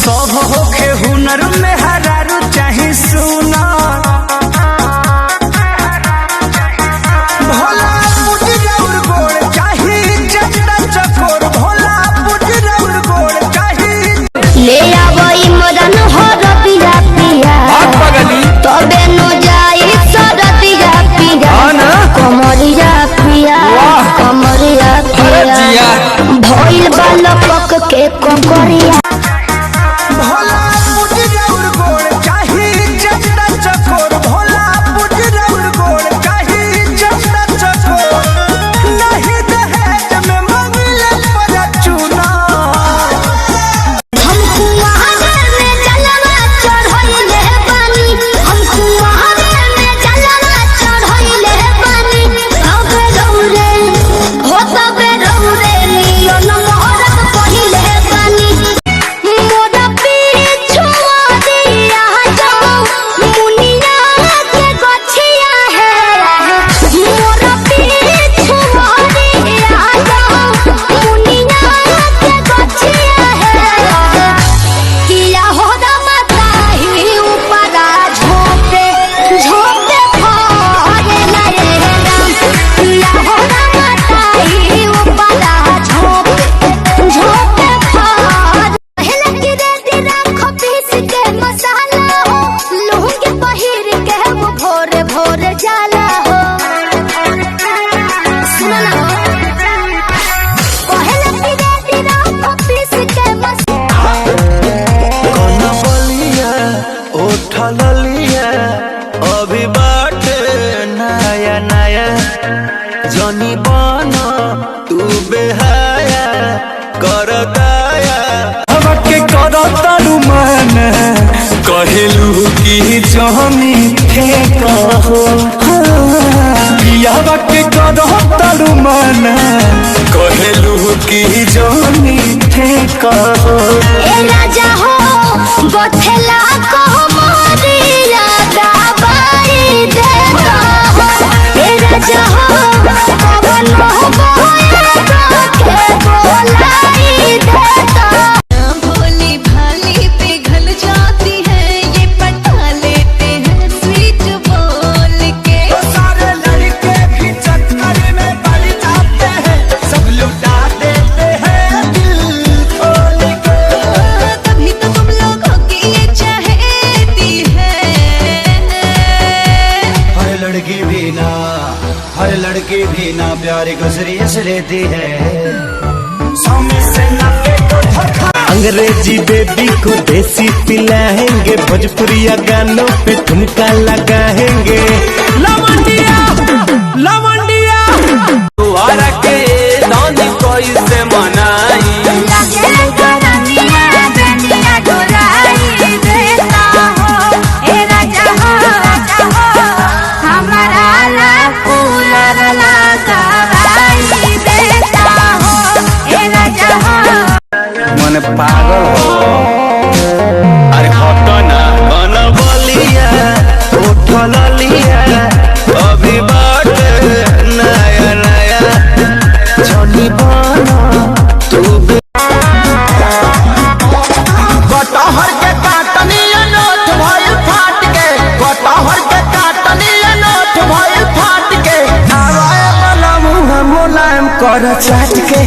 सब होखे हुनर में हरारू चाहे सुना भोला पुजरौर गोड़ चाहे जटा चकोर भोला पुजरौर गोड़ चाहे ले आवई मदन हो रतिया पिया तबे न जाई सरतिया पिया कमरिया पिया कमरिया पिया भइल बालक के कोकरिया भोला पुजरौर गोड़ चाहे जटा चकोर भोला पुजरौर गोड़ चाहे जटा चकोर नहीं दहेज में मंगले पर चुना हमको वहां में जलवा चढ़इले बानी हमको वहां में जलवा चढ़इले बानी अब रौरे हो तबे रौरे नियन मोहरत पहिले बानी मोर पीछुआ दिया जाओ मुनिया के गछिया है मोर पीछुआ दिया जाओ मुनिया के गछिया है किया हो माता ही ऊपरा झोंपे झोंपे फरे लरे राम किया हो माता ही ऊपरा झोंपे झोंपे फरे पहले की रेडी राखो पीस के मसाला हो लूंगी पहिर के वो भोरे भोरे जाला हो सुना ना पहले की रेडी राखो पीस के मसाला बलिया उठल लिया अभी बाटे नया नया जनी बना तू बेहाया कर दाया के कर तारू मन कहेलू की जमी थे कहो बियाह के कर तारू मन कहेलू की जमी थे कहो ए राजा हो बथेला को मोरिया दबाई देता हो ए राजा हो पवन हो बोया के बोलाई देता भोली भाली पिघल जाती है ये पटा लेते हैं स्वीट बोल के सारे लड़के भी चक्कर में पड़ जाते हैं सब लुटा देते हैं दिल खोल के तभी तो तुम लोगों की ये चाहती है हर लड़की भी ना प्यार को सीरियस लेती है सामने से ना के तो धक्का अंग्रेजी बेबी को देसी पिलाएंगे भोजपुरिया गानों पे ठुमका लगाएंगे लवंडिया लवंडिया दुआरा के दानी कोई से मनाई लगे करनिया बेनिया डोराई देता हो ए राजा हो हमारा ला कूलर लगाई देता हो ए राजा हो मन पागल हो अरे घटना बन बलिया उठल लिया अभी बाटे नया नया जनी बना तू कटहर के काटनी अनोठ भइल फाट के कटहर के काटनी अनोठ भइल फाट के आवाए वाला मुंह मुलायम कर चाट के